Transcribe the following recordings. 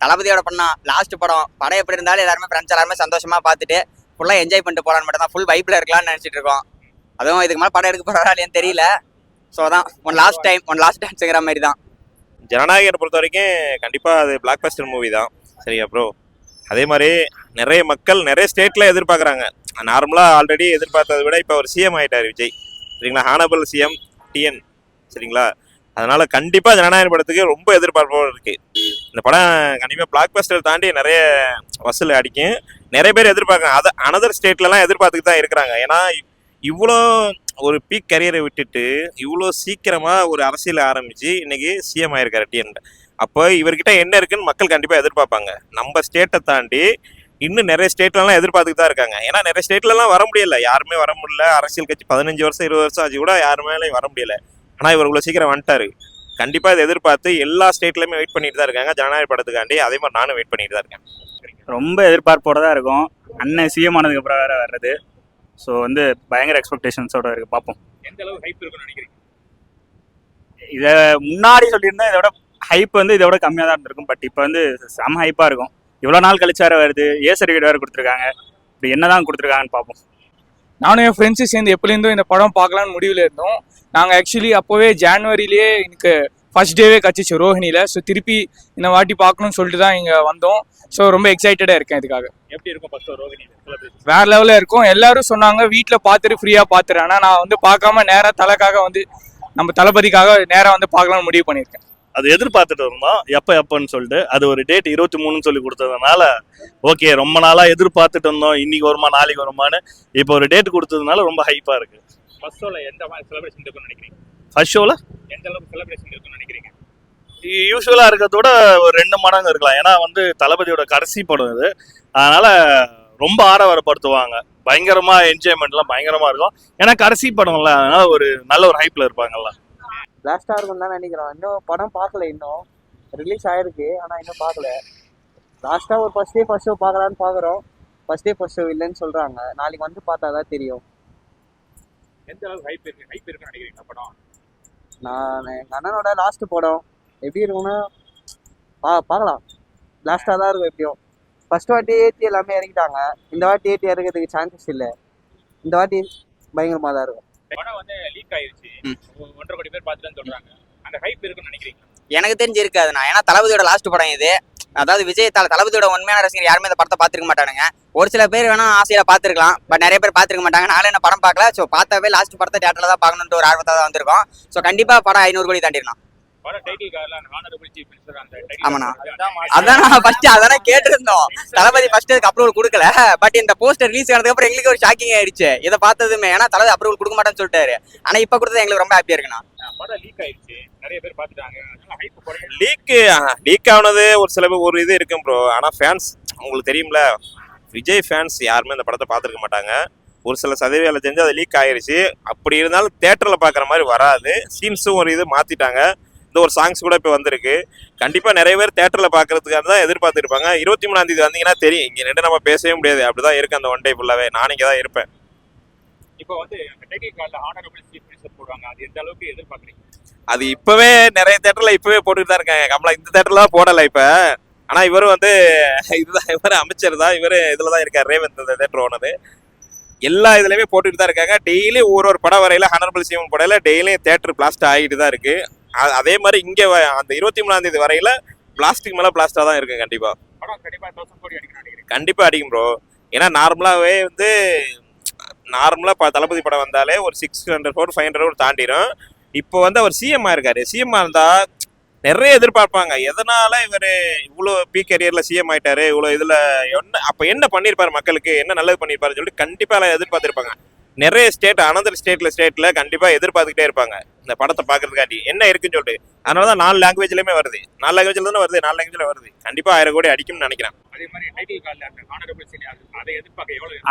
தளபதியோட பண்ணா லாஸ்ட் படம் எப்படி இருந்தாலும் எல்லாருமே ஃப்ரெண்ட்ஸ் எல்லாருமே சந்தோஷமா பார்த்துட்டு ஃபுல்லாக என்ஜாய் பண்ணிட்டு போகலான்னு மட்டும் தான் ஃபுல் வைப்பில் இருக்கலாம்னு நினச்சிட்டு இருக்கோம். அதுவும் இதுக்கு மேலே படம் எடுக்க போகிறாரா இல்லையான்னு தெரியல. ஸோ அதான் ஒன் லாஸ்ட் டான்ஸுங்கிற மாதிரி தான். ஜனநாயகனை பொறுத்த வரைக்கும் கண்டிப்பாக அது பிளாக் பஸ்டர் மூவி தான். சரியா ப்ரோ? அதே மாதிரி நிறைய மக்கள் நிறைய ஸ்டேட்டில் எதிர்பார்க்குறாங்க. நார்மலாக ஆல்ரெடி எதிர்பார்த்ததை விட இப்போ அவர் சிஎம் ஆகிட்டார் விஜய். சரிங்களா? Honourable CM TN. சரிங்களா? அதனால கண்டிப்பாக ஜனநாயக படத்துக்கு ரொம்ப எதிர்பார்ப்போடு இருக்குது. இந்த படம் கண்டிப்பாக பிளாக் பஸ்டர் தாண்டி நிறைய வசூல் அடிக்கும். நிறைய பேர் எதிர்பார்க்குறாங்க. அனதர் ஸ்டேட்லலாம் எதிர்பார்த்துட்டு தான் இருக்கிறாங்க. ஏன்னா இவ்வளோ ஒரு பீக் கரியரை விட்டுட்டு இவ்வளோ சீக்கிரமாக ஒரு அரசியல் ஆரம்பித்து இன்னைக்கு சிஎம் ஆயிருக்காரு டிஎன். அப்போ இவர்கிட்ட என்ன இருக்குன்னு மக்கள் கண்டிப்பாக எதிர்பார்ப்பாங்க. நம்ம ஸ்டேட்டை தாண்டி இன்னும் நிறைய ஸ்டேட்லலாம் எதிர்பார்த்துட்டு தான் இருக்காங்க. ஏன்னா நிறைய ஸ்டேட்லலாம் வர முடியல, யாருமே வர முடியல. அரசியல் கட்சி 15 வருஷம் 20 வருஷம் ஆச்சு கூட யாருமே வர முடியல. ஆனால் இவர் இவ்வளோ சீக்கிரம் வந்துட்டாரு. கண்டிப்பாக இதை எதிர்பார்த்து எல்லா ஸ்டேட்லையுமே வெயிட் பண்ணிட்டு தான் இருக்காங்க ஜனநாயக படத்துக்காண்டி. அதே மாதிரி நானும் வெயிட் பண்ணிட்டு தான் இருக்கேன். ரொம்ப எதிர்பார்ப்போட தான் இருக்கும். அண்ணன் சிஎம் ஆனதுக்கு அப்புறம் வேற வர்றது. ஸோ பயங்கர எக்ஸ்பெக்டேஷன்ஸோட இருக்கு. பார்ப்போம் எந்த அளவு ஹைப் இருக்குன்னு நினைக்கிறீங்க. இதை முன்னாடி சொல்லியிருந்தா இதோட ஹைப் இதோட கம்மியாக தான் இருந்திருக்கும். பட் இப்போ செம ஹைப்பாக இருக்கும். இவ்வளோ நாள் கழிச்சு வேறு வருது. சர்டிஃபிகேட் வேறு கொடுத்துருக்காங்க. இப்படி என்ன தான் கொடுத்துருக்காங்கன்னு பார்ப்போம். நானும் என் ஃப்ரெண்ட்ஸு சேர்ந்து எப்போலேருந்தும் இந்த படம் பார்க்கலான்னு முடிவில் இருந்தோம். நாங்கள் ஆக்சுவலி அப்போவே ஜான்வரியிலேயே எனக்கு ஃபர்ஸ்ட் டேவே கச்சிச்சு ரோஹிணியில். ஸோ திருப்பி இந்த வாட்டி பார்க்கணும்னு சொல்லிட்டு தான் இங்கே வந்தோம். ஸோ ரொம்ப எக்ஸைட்டடாக இருக்கேன் இதுக்காக. எப்படி இருக்கும் ஃபர்ஸ்ட் ரோஹிணி? வேறு லெவலில் இருக்கும். எல்லாரும் சொன்னாங்க வீட்டில் பார்த்துட்டு ஃப்ரீயாக பார்த்துரு. ஆனால் நான் பார்க்காம நேராக தலைக்காக நம்ம தளபதிக்காக நேராக பார்க்கலாம்னு முடிவு பண்ணியிருக்கேன். அது எதிர்பார்த்துட்டு இருந்தோம் எப்போன்னு சொல்லிட்டு. அது ஒரு டேட் 23 சொல்லி கொடுத்ததுனால ஓகே, ரொம்ப நாளாக எதிர்பார்த்துட்டு இருந்தோம். இன்னைக்கு வருமா நாளைக்கு வருமானு இப்போ ஒரு டேட் கொடுத்ததுனால ரொம்ப ஹைப்பாக இருக்கு. ஃபர்ஸ்ட் ஷோல எந்த மாதிரி செலிப்ரேஷன் இருக்குன்னு நினைக்கிறீங்க? ஃபர்ஸ்ட் ஷோவில் எந்த அளவுக்கு செலிப்ரேஷன் இருக்குன்னு நினைக்கிறீங்க? யூஸ்வலாக இருக்கிறதோட ஒரு 2 மடங்கு இருக்கலாம். ஏன்னா தளபதியோட கடைசி படம் இது. அதனால ரொம்ப ஆரவாரப்படுத்துவாங்க. பயங்கரமா என்ஜாய்மெண்ட்லாம் பயங்கரமா இருக்கும். ஏன்னா கடைசி படம்ல, அதனால ஒரு நல்ல ஒரு ஹைப்ல இருப்பாங்கல்ல. லாஸ்ட்டாக இருக்கும் தான் நினைக்கிறோம். இன்னும் படம் பார்க்கல. இன்னும் ரிலீஸ் ஆயிருக்கு, ஆனால் இன்னும் பார்க்கல. லாஸ்ட்டாக ஒரு ஃபர்ஸ்ட் ஷோ பார்க்கலான்னு பார்க்குறோம். ஃபர்ஸ்ட் ஷோ இல்லைன்னு சொல்கிறாங்க. நாளைக்கு பார்த்தா தான் தெரியும். எந்த அளவுக்கு ஹைப் இருக்குன்னு நினைக்கிறீங்க படம்? நான் எங்கள் அண்ணனோட லாஸ்ட் படம் எப்படி இருக்கும்னா பார்க்கலாம். லாஸ்ட்டாக தான் இருக்கும் எப்படியும். ஃபர்ஸ்ட் வாட்டி ஏற்றி எல்லாமே இறங்கிட்டாங்க. இந்த வாட்டி ஏற்றி இறங்கிறதுக்கு சான்சஸ் இல்லை. இந்த வாட்டி பயங்கரமாக தான் இருக்கும். படம் லீக் ஆயிருச்சு. 1.5 கோடி பேர் பார்த்துட்டு சொல்றாங்க. அந்த ஹைப் இருக்குன்னு நினைக்கிறீங்க? எனக்கு தெரிஞ்சு இருக்காதுண்ணா. ஏன்னா தளபதியோட லாஸ்ட் படம் இது. அதாவது விஜய் தளபதியோட உண்மையான ரசிகர் யாருமே இந்த படத்தை பார்த்துருக்க மாட்டானுங்க. ஒரு சில பேர் வேணா ஆசையில பார்த்துருக்கலாம். பட் நிறைய பேர் பார்த்துருக்க மாட்டாங்க. நானும் என்ன படம் பார்க்கல. ஸோ பார்த்தாவே லாஸ்ட் படத்தை தியேட்டர்ல தான் பார்க்கணுன்ட்டு ஒரு ஆர்வத்தை தான் வந்திருக்கோம். ஸோ கண்டிப்பா படம் 500 கோடி தாண்டிடலாம். ஆமாண்ணா, அதான் அதானே கேட்டிருந்தோம். தளபதி ஃபர்ஸ்ட் அதுக்கு அப்ரூவல் கொடுக்கல. பட் இந்த போஸ்டர் ரிலீஸ் ஆனதுக்கு அப்புறம் எங்களுக்கு ஒரு ஷாக்கிங் ஆயிடுச்சு இதை பார்த்ததுமே. ஏன்னா தளபதி அப்ரூவல் கொடுக்க மாட்டேன்னு சொல்லிட்டாரு. ஆனா இப்ப கொடுத்தது எங்களுக்கு ரொம்ப ஹாப்பியா இருக்குண்ணா. லீக் ஆனது ஒரு சில பேர் ஒரு இது இருக்கும் ப்ரோ. ஆனா ஃபேன்ஸ் உங்களுக்கு தெரியும்ல, விஜய் ஃபேன்ஸ் யாருமே இந்த படத்தை பார்த்துருக்க மாட்டாங்க. ஒரு சில சதவீதம் செஞ்சு அது லீக் ஆயிருச்சு. அப்படி இருந்தாலும் தியேட்டர்ல பாக்குற மாதிரி வராது. சீன்ஸும் ஒரு இது மாத்திட்டாங்க. ஒரு சாங்ஸ் கூட இப்போ வந்திருக்கு. கண்டிப்பா நிறைய பேர் தியேட்டர்ல பாக்குறதுக்காக தான் எதிர்பார்த்துருப்பாங்க. 23ஆம் தேதி வந்தீங்கன்னா தெரியும். இங்க ரெண்டு நம்ம பேசவே முடியாது. அப்படிதான் இருக்கு அந்த ஒன் டே ஃபுல்லாவே. நான் இங்க தான் இருப்பேன். இப்போ டைட்டில் கார்டுல ஹானரபிள் சீஃப் மினிஸ்டர் போடுவாங்க. அது எந்த அளவுக்கு எதிர்பார்க்குறீங்க? அது இப்பவே நிறைய தியேட்டர்ல இப்பவே போட்டுட்டு தான் இருக்காங்க. கமலா இந்த தியேட்டர்ல தான் போடல இப்ப. ஆனா இவரு இதுதான், இவரு அமைச்சர் தான். இவரு இதுலதான் இருக்காரு. ரேவந்த் இந்த தியேட்டர் ஓனது. எல்லா இதுலயுமே போட்டுட்டு தான் இருக்காங்க. டெய்லி ஒரு படம் வரையில ஹானரபிள் சிஎம் படையில டெய்லியும் தியேட்டர் பிளாஸ்ட் ஆகிட்டு தான் இருக்கு. அதே மாதிரி இங்க அந்த 23ஆம் தேதி வரையில பிளாஸ்டிக் மேல பிளாஸ்டா தான் இருக்கு. கண்டிப்பா கண்டிப்பா அடிக்கும் ப்ரோ. ஏன்னா நார்மலாவே தளபதி படம் வந்தாலே ஒரு 600 500 தாண்டிடும். இப்போ அவர் சிஎம் ஆயிருக்காரு. சிஎம் இருந்தா நிறைய எதிர்பார்ப்பாங்க. எதனால இவர் இவ்வளோ பீக் கரியர்ல சிஎம் ஆயிட்டாரு, இவ்வளோ இதுல என்ன பண்ணிருப்பாரு, மக்களுக்கு என்ன நல்லது பண்ணிருப்பாருன்னு சொல்லிட்டு கண்டிப்பா எதிர்பார்த்திருப்பாங்க. நிறைய அனதர் ஸ்டேட்ல கண்டிப்பா எதிர்பார்த்துக்கிட்டே இருப்பாங்க இந்த படத்தை பாக்குறதுக்காண்டி என்ன இருக்குன்னு சொல்லிட்டு. அதனாலதான் 4 லாங்குவேஜ்லயுமே வருது. 4 லாங்குவேஜ்ல தானே வருது. 4 லாங்குவேஜ்ல வருது. கண்டிப்பா 1000 கோடி அடிக்கும்னு நினைக்கிறேன்.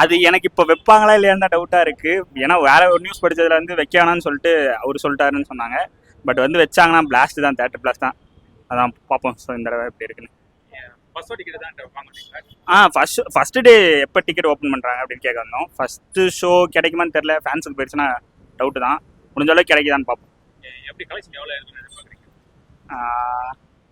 அது எனக்கு இப்ப வைப்பாங்களா இல்லையான்னு டவுட்டா இருக்கு. ஏன்னா வேற ஒரு நியூஸ் படிச்சதுல வைக்க வேணாம்னு சொல்லிட்டு அவரு சொல்லிட்டாருன்னு சொன்னாங்க. பட் வச்சாங்கன்னா பிளாஸ்ட் தான், தியேட்டர் பிளாஸ்ட் தான். அதான் பார்ப்போம். ஸோ இந்த தடவை எப்படி இருக்குன்னு. ஃபர்ஸ்ட் டே எப்போ டிக்கெட் ஓப்பன் பண்ணுறாங்க அப்படின்னு கேட்க வந்தோம். ஃபர்ஸ்ட் ஷோ கிடைக்குமான்னு தெரியல. ஃபேன்ஸுக்கு போயிடுச்சுன்னா டவுட்டு தான். முடிஞ்ச அளவுக்கு கிடைக்குதான்னு பார்ப்போம்.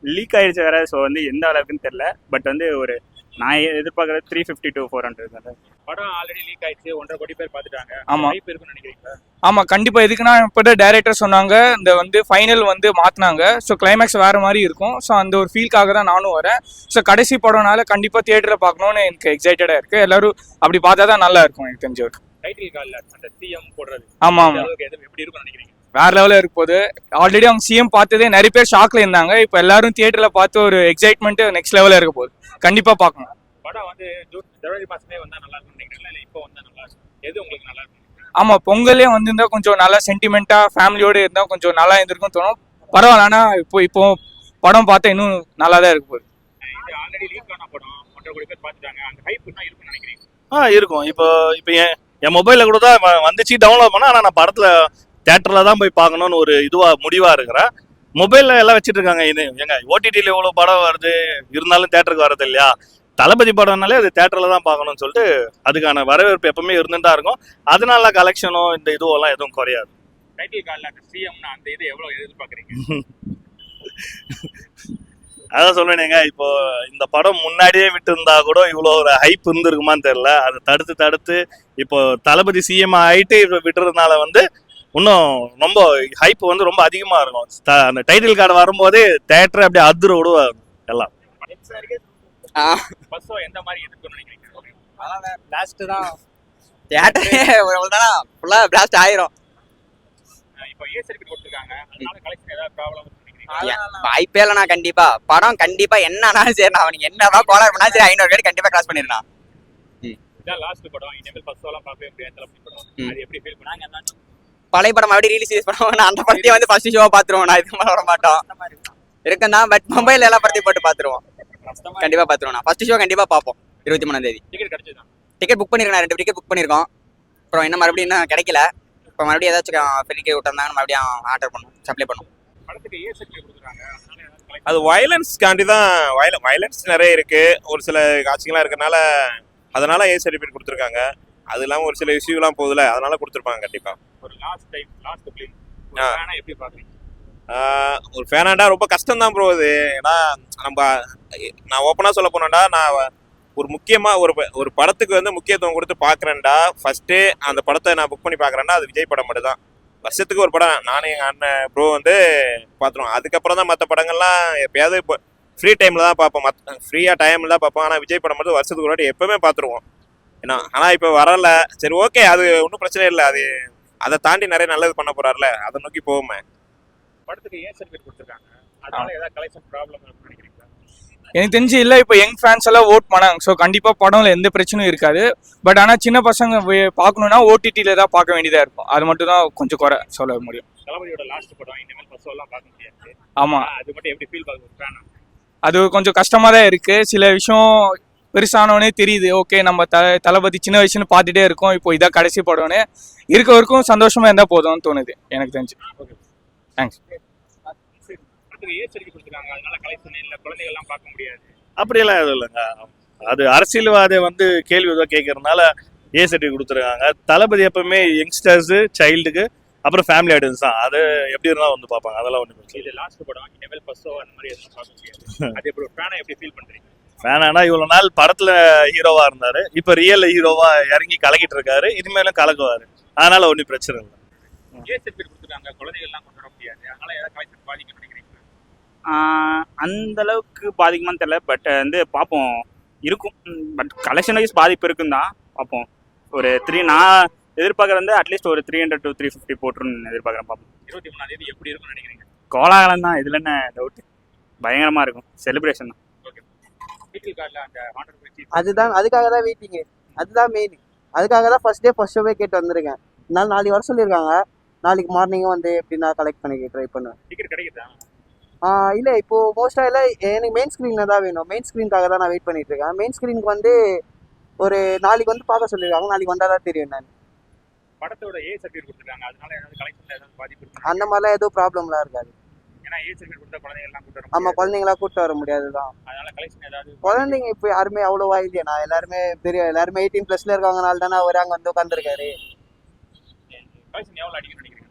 லீக் ஆயிடுச்சு வேற. ஸோ வந்து எந்த அளவுக்குன்னு தெரியல. பட் வந்து ஒரு நான் எதிர்பார்க்கறது 350 to 400. படம் ஆல்ரெடி லீக் ஆயிடுச்சு, 1.5 கோடி பேர் பார்த்துட்டாங்க. ஆமா. ஹைப் இருக்குன்னு நினைக்கிறீங்களா? ஆமா கண்டிப்பா. எதுக்குன்னா இப்போ டைரக்டர் சொன்னாங்க இந்த வந்து ஃபைனல் வந்து மாத்தினாங்க. ஸோ கிளைமேக்ஸ் வேற மாதிரி இருக்கும். ஸோ அந்த ஒரு ஃபீல்காக தான் நானும் வரேன். ஸோ கடைசி படம்னால கண்டிப்பா தியேட்டர்ல பார்க்கணும்னு எனக்கு எக்ஸைட்டடா இருக்கு. எல்லாரும் அப்படி பார்த்தா தான் நல்லா இருக்கும் எனக்கு தெரிஞ்ச வரைக்கும். டைட்டில் கால்ல அந்த சிஎம் போடுறது ஆமா இந்த ஆமா அளவுக்கு எப்படி இருக்கும்னு நினைக்கிறீங்க? வேற லெவலில் இருக்க போது. ஆல்ரெடி அவங்க சிஎம் பார்த்ததே நிறைய பேர் ஷாக்ல இருந்தாங்க. இப்போ எல்லாரும் தியேட்டர்ல பார்த்து ஒரு எக்ஸைட்மெண்ட் நெக்ஸ்ட் லெவலில் இருக்க போகுது. கண்டிப்பா பார்க்கணும். படம் வந்து ஜனவரி மாசமே வந்தா நல்லா இருக்கும்னு நினைக்கிறீங்களா, இல்ல இப்போ வந்தா நல்லா இருக்கும்? எது உங்களுக்கு நல்லா இருக்கும்? ஆமா பொங்கலே வந்திருந்தா கொஞ்சம் நல்லா சென்டிமெண்டா ஃபேமிலியோட இருந்தா கொஞ்சம் நல்லா இருந்திருக்கும் தோணும். பரவாயில்ல. ஆனா இப்போ படம் பார்த்தா இன்னும் நல்லா தான் இருக்க போகுது. இது ஆல்ரெடி லீக் ஆன படம், 1.5 கோடி பேர் பார்த்துட்டாங்க. அந்த ஹைப் என்ன இருக்கும்னு நினைக்கிறீங்க? இருக்கும். இப்போ என் மொபைலில் கூட தான் வந்துச்சு, டவுன்லோட் பண்ணேன். ஆனால் நான் படத்தில் தேட்டரில் தான் போய் பார்க்கணும்னு ஒரு முடிவாக இருக்கிறேன். மொபைலில் எல்லாம் வச்சுட்டு இருக்காங்க. இது எங்க ஓடிடியில் எவ்வளோ படம் வருது, இருந்தாலும் தேட்டருக்கு வரது இல்லையா? தளபதி படம்னாலே அது தேட்டரில் தான் பார்க்கணும்னு சொல்லிட்டு அதுக்கான வரவேற்பு எப்பவுமே இருந்துட்டு தான் இருக்கும். அதனால கலெக்ஷனோ இந்த இதுவெல்லாம் எதுவும் குறையாது. டைட்டில் கால்ல அந்த சிஎம்னா அந்த இது எவ்வளவு எதிர்பார்க்குறீங்க? அதான் சொல்லுவேங்க, இப்போ இந்த படம் முன்னாடியே விட்டு இருந்தா கூட இவ்வளோ ஒரு ஹைப் இருந்திருக்குமான்னு தெரியல. அதை தடுத்து இப்போ தளபதி சிஎம் ஆகிட்டு விட்டுறதுனால வந்து இன்னும் ரொம்ப ஹைப் வந்து ரொம்ப அதிகமா இருக்கும். அந்த டைட்டில் கார்டு வரும்போதே தேட்டரை அப்படியே அதிர விடுவாங்க எல்லாம். பஸ்ஸோ எந்த மாதிரி இருக்கும்னு நினைக்கிறீங்க? பிளாஸ்ட் தான் தியேட்டரே ஃபுல்லா பிளாஸ்ட் ஆயிரும். இப்போ ஏ சர்டிஃபிகேட் கொடுத்துருக்காங்க, அதனால கலெக்ஷன் ஏதாவது ப்ராப்ளம் நினைக்கிறீங்க? வாய்ப்பே இல்லைண்ணா. கண்டிப்பா படம் கண்டிப்பா என்னன்னாலும் சரி, நான் அவனுக்கு என்னதான் கோளாறு பண்ணா சரி 500 கோடி கண்டிப்பா கிராஸ் பண்ணிருந்தான். இதான் லாஸ்ட் படம், இனிமேல் பஸ்ஸோலாம் பார்க்கவே முடியாது. தளபதி படம் அது எப்படி ஃபீல் பண்ணாங்க? பழைய படம் மறுபடியும் ரிலீஸ் பண்ணுவோம். நான் அந்த படத்தையே வந்து ஃபர்ஸ்ட் ஷோவா பாத்துருவோம். நான் இதுக்கு மேல வர மாட்டோம் இருக்குன்னா. பட் மொபைல் எல்லா படத்தையும் போட்டு பாத்துருவோம். கண்டிப்பா பாத்துருவோம். நான் ஃபர்ஸ்ட் ஷோ கண்டிப்பா பார்ப்போம். 23ஆம் தேதி டிக்கெட் கிடைச்சதா? டிக்கெட் புக் பண்ணிருக்கேன். 2 டிக்கெட் புக் பண்ணிருக்கோம். அப்புறம் என்ன மறுபடியும் இன்னும் கிடைக்கல. இப்போ மறுபடியும் ஏதாச்சும் ஃப்ரீக்கு விட்டுருந்தாங்க மறுபடியும் ஆர்டர் பண்ணும், சப்ளை பண்ணும். படத்துக்கு ஏ சர்டிஃபிகேட் கொடுத்துருக்காங்க, அதனால ஏதாவது collection அது வயலன்ஸ்காண்டி தான். வயலன்ஸ் நிறைய இருக்கு, ஒரு சில காட்சிகள்லாம் இருக்கனால அதனால ஏ சர்டிஃபிகேட் கொடுத்துருக்காங்க. அது இல்லாமல் ஒரு சில இஷ்யூலாம் போகுதுல, அதனால கொடுத்துருப்பாங்க கண்டிப்பா. ஒரு லாஸ்ட் ஃபிலிம் எப்படி பாக்குறீங்க? ஒரு ஃபேனாண்டா ரொம்ப கஷ்டம் தான் ப்ரோ அது. ஏன்னா நான் ஓப்பனாக சொல்ல போனேன்டா, நான் ஒரு முக்கியமாக ஒரு படத்துக்கு வந்து முக்கியத்துவம் கொடுத்து பார்க்குறேன்டா. ஃபர்ஸ்ட்டு அந்த படத்தை நான் புக் பண்ணி பார்க்குறேன்னா அது விஜய் படம் மட்டும் தான். வருஷத்துக்கு ஒரு படம் நானும் எங்கள் அண்ணன் ப்ரோ வந்து பார்த்துருவோம். அதுக்கப்புறம் தான் மற்ற படங்கள்லாம் எப்பயாவது இப்போ ஃப்ரீ டைமில் தான் பார்ப்போம். ஃப்ரீயாக டைமில் தான் பார்ப்போம். ஆனால் விஜய் படம் மட்டும் வருஷத்துக்கு ஒரு வாட்டி எப்போவுமே பார்த்துருவோம். ஏன்னா ஆனால் இப்போ வரல. சரி ஓகே, அது ஒன்றும் பிரச்சனை இல்லை. அது அதை தாண்டி நிறைய நல்லது பண்ண போகிறாருல, அதை நோக்கி போவோமே. படத்துக்கு ஏ சர்டிஃபிகேட் கொடுத்துருக்காங்க, அதனால ஏதாவது கலெக்ஷன் ப்ராப்ளம் இருக்குன்னு நினைக்கிறீங்களா? எனக்கு தெரிஞ்சு இல்லை. இப்போ யங் ஃபேன்ஸ் எல்லாம் ஓட் பண்ணாங்க. ஸோ கண்டிப்பாக படம்ல எந்த பிரச்சனையும் இருக்காது. பட் ஆனால் சின்ன பசங்க பார்க்கணுன்னா ஓடிடியில் தான் பார்க்க வேண்டியதாக இருக்கும். அது மட்டும் தான் கொஞ்சம் குறை சொல்ல முடியும். தளபதியோட லாஸ்ட் படம், இனிமேல் பஸ்ஸோலாம் பார்க்க முடியாது. ஆமாம், அது மட்டும் எப்படி ஃபீல் பண்ணுறாங்க? அது கொஞ்சம் கஷ்டமாக தான் இருக்குது. சில விஷயம் பெருசானவனே தெரியுது. ஓகே நம்ம தளபதி சின்ன வயசுன்னு பார்த்துட்டே இருக்கோம். இப்போ இதான் கடைசி படம்னு இருக்க வரைக்கும் சந்தோஷமாக இருந்தால் போதும்னு தோணுது எனக்கு தெரிஞ்சு. தேங்க்ஸ். படத்துக்கு ஏ சர்டிஃபிகேட் கொடுத்துருக்காங்க, அதனால கலெக்ஷன் இல்லை, குழந்தைகள்லாம் பார்க்க முடியாது. அப்படியெல்லாம் எதுவும் இல்லைங்க. அது அரசியல்வாதை வந்து கேள்வி ஏதோ கேட்கறதுனால ஏ சர்டிஃபிகேட் கொடுத்துருக்காங்க. தளபதி எப்பவுமே யங்ஸ்டர்ஸு, சைல்டுக்கு, அப்புறம் ஃபேமிலி ஆடியன்ஸ் தான். அது எப்படி இருந்தாலும் வந்து பார்ப்பாங்க. அதெல்லாம் ஒன்றும் பிரச்சனை. இது லாஸ்ட் படம், இனிமேல் பஸ்ஸோ அந்த மாதிரி எதுவும் பார்க்க முடியாது. அது எப்படி ஃபேனை எப்படி ஃபீல் பண்ணுறீங்க? வேணான்னா இவ்வளோ நாள் படத்தில் ஹீரோவாக இருந்தார், இப்போ ரியல் ஹீரோவாக இறங்கி கலக்கிட்டு இருக்காரு, இனிமேலும் கலக்குவார். அதனால ஒன்றும் பிரச்சனை இல்லை. ஏ சர்டிஃபிகேட் கொடுத்துருக்காங்க, குழந்தைகள்லாம் கொண்டு வர முடியாது, அதனால ஏதாவது கலெக்ஷன் பாதிக்கும்னு நினைக்கிறீங்க? அந்த அளவுக்கு பாதிக்குமான்னு தெரியல. பட் வந்து பார்ப்போம், இருக்கும். பட் கலெக்ஷன் வைஸ் பாதிப்பு இருக்குன்னு தான் பார்ப்போம். ஒரு நான் எதிர்பார்க்குறது வந்து அட்லீஸ்ட் ஒரு 300 to 350 போட்டுருன்னு எதிர்பார்க்குறேன். பார்ப்போம். 23ஆம் தேதி எப்படி இருக்கும்னு நினைக்கிறீங்க? கோலாகலம் தான், இதில் என்ன டவுட்டு. பயங்கரமாக இருக்கும், செலிப்ரேஷன் தான். டைட்டில் கார்டில் அந்த 100 கோடி அதுதான், அதுக்காக தான் வெயிட்டிங்கு. அதுதான் மெயின். அதுக்காக தான் ஃபர்ஸ்ட் ஷோவே கேட்டு வந்திருக்கேன். அதனால நாளைக்கு வர சொல்லியிருக்காங்க. நாளைக்கு மார்னிங்கும் வந்து எப்படின்னா கலெக்ட் பண்ணிக்க ட்ரை பண்ணுவேன். டிக்கெட் கிடைக்குதா? இல்லை இப்போ மோஸ்ட்டாக இல்லை, எனக்கு மெயின் ஸ்க்ரீனில் தான் வேணும். மெயின் ஸ்க்ரீனுக்காக தான் நான் வெயிட் பண்ணிட்டு இருக்கேன். மெயின் ஸ்க்ரீனுக்கு வந்து ஒரு நாளைக்கு வந்து பார்க்க சொல்லியிருக்காங்க. நாளைக்கு வந்தால் தான் தெரியும். நான் படத்தோட ஏ சர்டிஃபிகேட் கொடுத்துருக்காங்க, அதனால ஏதாவது கலெக்ஷன்ல ஏதாவது பாதிப்பு இருக்கு? அந்த மாதிரிலாம் எதுவும் ப்ராப்ளம்லாம் இருக்காது. ஏன்னா ஏ சர்டிஃபிகேட் கொடுத்தா குழந்தைகள்லாம் கூட்டு வர ஆமாம், முடியாது. குழந்தைங்களா கூப்பிட்டு வர முடியாது தான். அதனால கலெக்ஷன் ஏதாவது குழந்தைங்க இப்போ யாருமே அவ்வளோவா இல்லையா? நான் எல்லாருமே தெரியும், எல்லாருமே 18+ இருக்கவங்கனால தானே அவர் அங்கே வந்து உட்காந்துருக்காரு. கலெக்ஷன் எவ்வளோ அடிக்கணும்னு நினைக்கிறீங்க?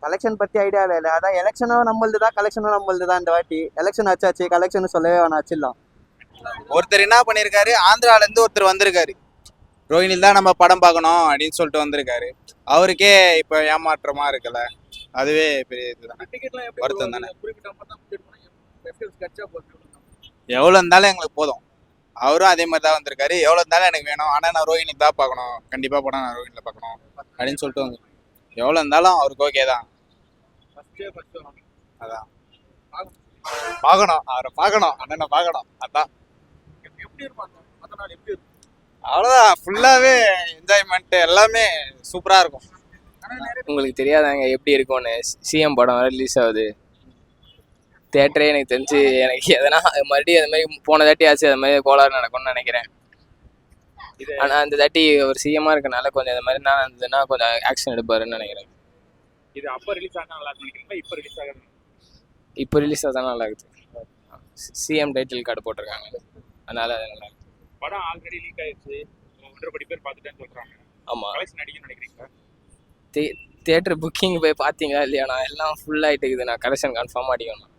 கலெக்ஷன் பற்றி ஐடியா இல்லை. அதான் எலெக்ஷனும் நம்மளது தான், கலெக்ஷனும் நம்மளது தான். இந்த வாட்டி எலெக்ஷன் வச்சாச்சு, கலெக்ஷன் சொல்லவே வேணாம், வச்சிடலாம். ஒருத்தர் என்ன பண்ணியிருக்காரு, ஆந்திரால இருந்து ஒருத்தர் வந்திருக்காரு, ரோஹினியில் தான் நம்ம படம் பார்க்கணும் அப்படின்னு சொல்லிட்டு வந்திருக்காரு. அவருக்கே இப்போ ஏமாற்றமா இருக்குல்ல, அதுவே பெரிய இதுதான், வருத்தம் தானே. எவ்வளோ இருந்தாலும் எங்களுக்கு போதும். அவரும் அதே மாதிரி தான் வந்திருக்காரு, எவ்வளோ இருந்தாலும் எனக்கு வேணும், ஆனால் நான் ரோஹினி தான் பார்க்கணும், கண்டிப்பாக படம் நான் ரோஹினியில் பார்க்கணும் அப்படின்னு சொல்லிட்டு வந்து எவ்வளோ இருந்தாலும் அவருக்கு ஓகே தான். அதான் பார்க்கணும், அவரை பார்க்கணும், அண்ணனை பார்க்கணும், அதான். அவ்வளோதான், ஃபுல்லாகவே என்ஜாய்மெண்ட் எல்லாமே சூப்பராக இருக்கும். உங்களுக்கு தெரியாதாங்க எப்படி இருக்கும்னு. சிஎம் படம் வேறு ரிலீஸ் ஆகுது. தேட்டரே எனக்கு தெரிஞ்சு எனக்கு எதனா மறுபடியும் அது மாதிரி போன தாட்டி ஆச்சு, அது மாதிரி கோளாறு நடக்கும்னு நினைக்கிறேன். ஆனால் அந்த தாட்டி ஒரு சிஎம்மாக இருக்கனால கொஞ்சம் இந்த மாதிரி நான் இருந்ததுன்னா கொஞ்சம் ஆக்ஷன் எடுப்பாருன்னு நினைக்கிறேன். இது அப்ப ரிலீஸ் ஆனா நல்லா நினைக்கிறீங்களா, இப்ப ரிலீஸ் ஆகுது? இப்போ ரிலீஸ் ஆகுதான் நல்லா இருக்குது. சிஎம் டைட்டில் கார்டு போட்டிருக்காங்க, அதனால அது நல்லா இருக்குது. படம் ஆல்ரெடி லீக் ஆயிடுச்சு, 1.5 கோடி பேர் பார்த்துட்டேன்னு சொல்றாங்க. ஆமாம், கலெக்ஷன் அடிக்கும்னு நினைக்கிறீங்களா? தேட்டர் புக்கிங் போய் பார்த்தீங்களா இல்லையா? நான் எல்லாம் ஃபுல் ஆகிட்டு இருக்குது. நான் கலெக்ஷன் கன்ஃபார்மாக அடிக்கணும்.